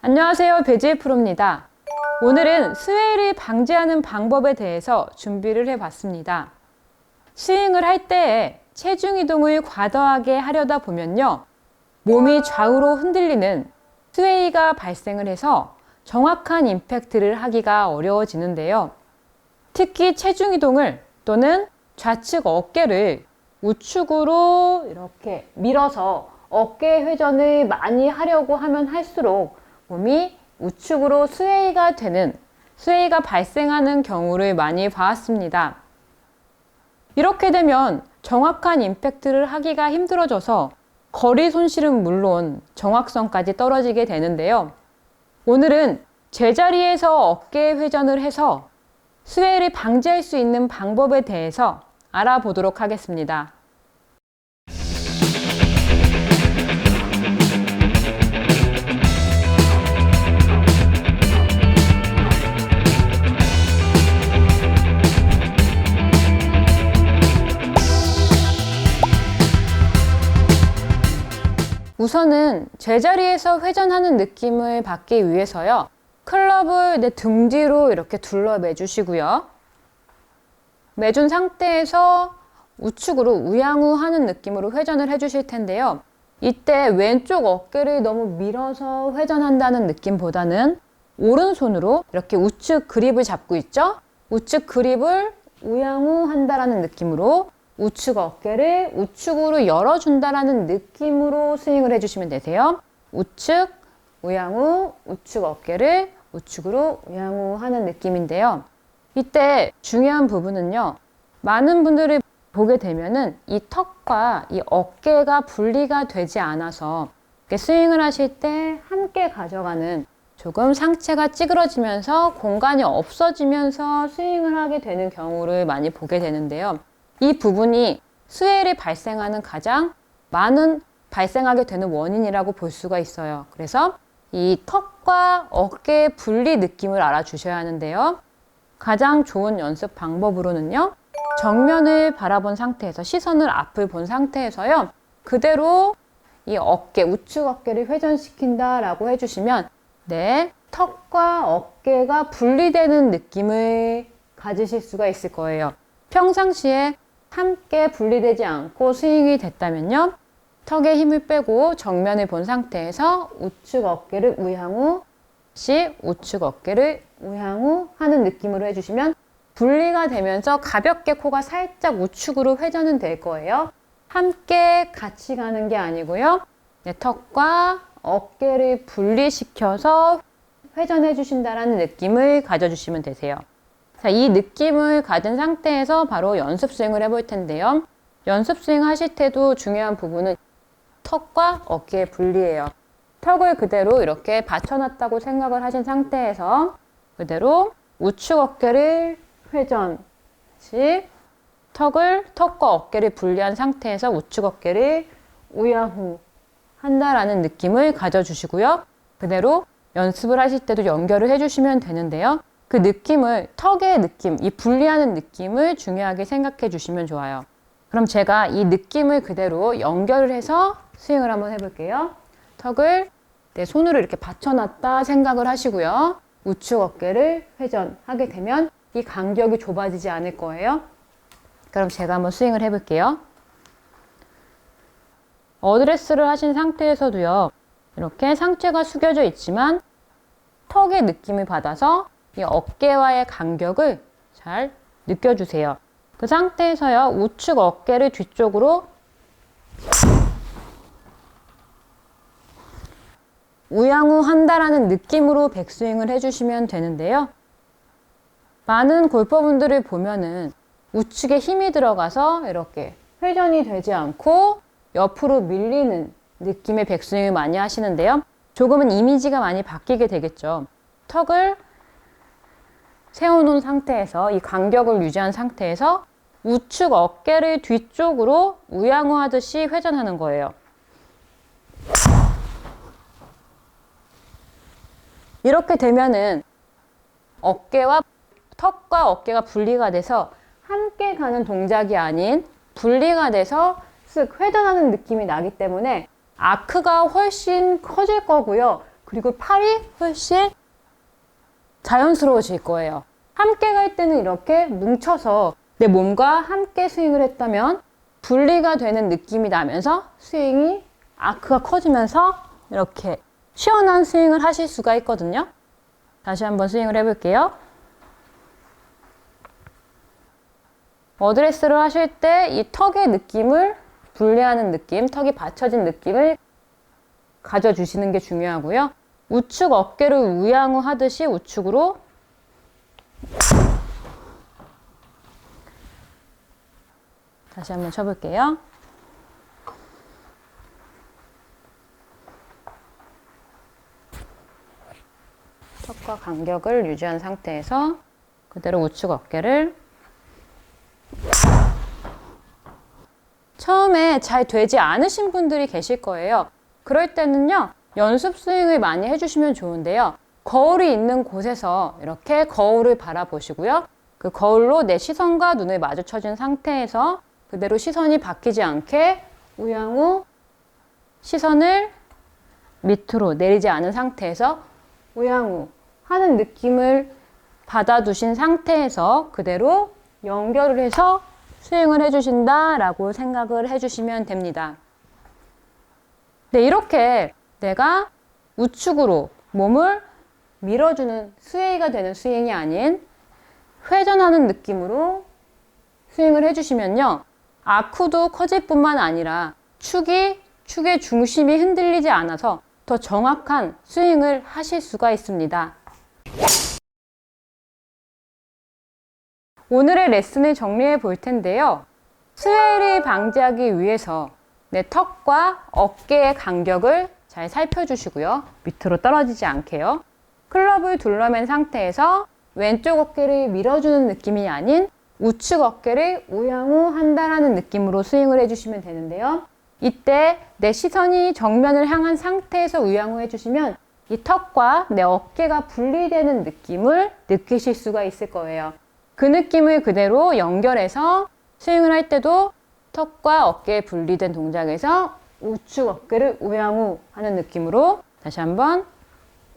안녕하세요, 배지혜 프로입니다. 오늘은 스웨이를 방지하는 방법에 대해서 준비를 해봤습니다. 스윙을 할 때에 체중 이동을 과도하게 하려다 보면요, 몸이 좌우로 흔들리는 스웨이가 발생을 해서 정확한 임팩트를 하기가 어려워지는데요. 특히 체중 이동을 또는 좌측 어깨를 우측으로 이렇게 밀어서 어깨 회전을 많이 하려고 하면 할수록 몸이 우측으로 스웨이가 발생하는 경우를 많이 봐왔습니다. 이렇게 되면 정확한 임팩트를 하기가 힘들어져서 거리 손실은 물론 정확성까지 떨어지게 되는데요. 오늘은 제자리에서 어깨 회전을 해서 스웨이를 방지할 수 있는 방법에 대해서 알아보도록 하겠습니다. 우선은 제자리에서 회전하는 느낌을 받기 위해서요, 클럽을 내 등 뒤로 이렇게 둘러 매주시고요. 매준 상태에서 우측으로 우양우 하는 느낌으로 회전을 해주실 텐데요. 이때 왼쪽 어깨를 너무 밀어서 회전한다는 느낌보다는 오른손으로 이렇게 우측 그립을 잡고 있죠? 우측 그립을 우양우 한다라는 느낌으로 우측 어깨를 우측으로 열어준다라는 느낌으로 스윙을 해주시면 되세요. 우측, 우양우, 우측 어깨를 우측으로 우양우 하는 느낌인데요. 이때 중요한 부분은요, 많은 분들이 보게 되면은 이 턱과 이 어깨가 분리가 되지 않아서 스윙을 하실 때 함께 가져가는, 조금 상체가 찌그러지면서 공간이 없어지면서 스윙을 하게 되는 경우를 많이 보게 되는데요. 이 부분이 스웨이를 발생하는 가장 많은 발생하게 되는 원인이라고 볼 수가 있어요. 그래서 이 턱과 어깨의 분리 느낌을 알아주셔야 하는데요. 가장 좋은 연습 방법으로는요, 정면을 바라본 상태에서 시선을 앞을 본 상태에서요, 그대로 이 어깨, 우측 어깨를 회전시킨다 라고 해주시면 턱과 어깨가 분리되는 느낌을 가지실 수가 있을 거예요. 평상시에 함께 분리되지 않고 스윙이 됐다면요, 턱에 힘을 빼고 정면을 본 상태에서 우측 어깨를 우양우, 우측 어깨를 우양우 하는 느낌으로 해주시면 분리가 되면서 가볍게 코가 살짝 우측으로 회전은 될 거예요. 함께 같이 가는 게 아니고요, 턱과 어깨를 분리시켜서 회전해 주신다라는 느낌을 가져주시면 되세요. 자, 이 느낌을 가진 상태에서 바로 연습 스윙을 해볼 텐데요. 연습 스윙 하실 때도 중요한 부분은 턱과 어깨의 분리예요. 턱을 그대로 이렇게 받쳐놨다고 생각을 하신 상태에서 그대로 우측 어깨를 회전, 턱과 어깨를 분리한 상태에서 우측 어깨를 우야후 한다라는 느낌을 가져주시고요. 그대로 연습을 하실 때도 연결을 해주시면 되는데요. 그 느낌을, 턱의 느낌, 이 분리하는 느낌을 중요하게 생각해 주시면 좋아요. 그럼 제가 이 느낌을 그대로 연결을 해서 스윙을 한번 해볼게요. 턱을 손으로 이렇게 받쳐놨다 생각을 하시고요. 우측 어깨를 회전하게 되면 이 간격이 좁아지지 않을 거예요. 그럼 제가 한번 스윙을 해볼게요. 어드레스를 하신 상태에서도요, 이렇게 상체가 숙여져 있지만 턱의 느낌을 받아서 이 어깨와의 간격을 잘 느껴주세요. 그 상태에서요, 우측 어깨를 뒤쪽으로 우양우 한다라는 느낌으로 백스윙을 해주시면 되는데요. 많은 골퍼분들을 보면은 우측에 힘이 들어가서 이렇게 회전이 되지 않고 옆으로 밀리는 느낌의 백스윙을 많이 하시는데요. 조금은 이미지가 많이 바뀌게 되겠죠. 턱을 세워놓은 상태에서 이 간격을 유지한 상태에서 우측 어깨를 뒤쪽으로 우양우 하듯이 회전하는 거예요. 이렇게 되면은 턱과 어깨가 분리가 돼서 함께 가는 동작이 아닌 분리가 돼서 쓱 회전하는 느낌이 나기 때문에 아크가 훨씬 커질 거고요. 그리고 팔이 훨씬 자연스러워질 거예요. 함께 갈 때는 이렇게 뭉쳐서 내 몸과 함께 스윙을 했다면 분리가 되는 느낌이 나면서 스윙이 아크가 커지면서 이렇게 시원한 스윙을 하실 수가 있거든요. 다시 한번 스윙을 해볼게요. 어드레스를 하실 때 이 턱의 느낌을 분리하는 느낌, 턱이 받쳐진 느낌을 가져주시는 게 중요하고요. 우측 어깨를 우양우 하듯이 우측으로 다시 한번 쳐볼게요. 턱과 간격을 유지한 상태에서 그대로 우측 어깨를 처음에 잘 되지 않으신 분들이 계실 거예요. 그럴 때는요, 연습 스윙을 많이 해주시면 좋은데요. 거울이 있는 곳에서 이렇게 거울을 바라보시고요. 그 거울로 내 시선과 눈을 마주쳐준 상태에서 그대로 시선이 바뀌지 않게 우양우 시선을 밑으로 내리지 않은 상태에서 우양우 하는 느낌을 받아두신 상태에서 그대로 연결을 해서 스윙을 해주신다 라고 생각을 해주시면 됩니다. 네, 이렇게 내가 우측으로 몸을 밀어주는 스웨이가 되는 스윙이 아닌 회전하는 느낌으로 스윙을 해주시면요. 아크도 커질 뿐만 아니라 축의 중심이 흔들리지 않아서 더 정확한 스윙을 하실 수가 있습니다. 오늘의 레슨을 정리해 볼 텐데요. 스웨이를 방지하기 위해서 내 턱과 어깨의 간격을 잘 살펴주시고요. 밑으로 떨어지지 않게요. 클럽을 둘러맨 상태에서 왼쪽 어깨를 밀어주는 느낌이 아닌 우측 어깨를 우양우 한다라는 느낌으로 스윙을 해주시면 되는데요. 이때 내 시선이 정면을 향한 상태에서 우양우 해주시면 이 턱과 내 어깨가 분리되는 느낌을 느끼실 수가 있을 거예요. 그 느낌을 그대로 연결해서 스윙을 할 때도 턱과 어깨 분리된 동작에서 우측 어깨를 우양우 하는 느낌으로 다시 한번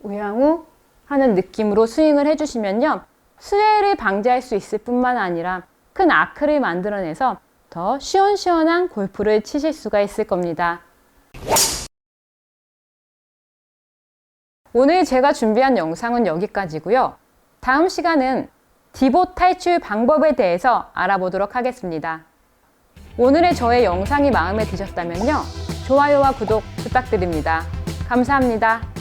우양우 하는 느낌으로 스윙을 해주시면요. 스웨이를 방지할 수 있을 뿐만 아니라 큰 아크를 만들어내서 더 시원시원한 골프를 치실 수가 있을 겁니다. 오늘 제가 준비한 영상은 여기까지고요. 다음 시간은 디봇 탈출 방법에 대해서 알아보도록 하겠습니다. 오늘의 저의 영상이 마음에 드셨다면요. 좋아요와 구독 부탁드립니다. 감사합니다.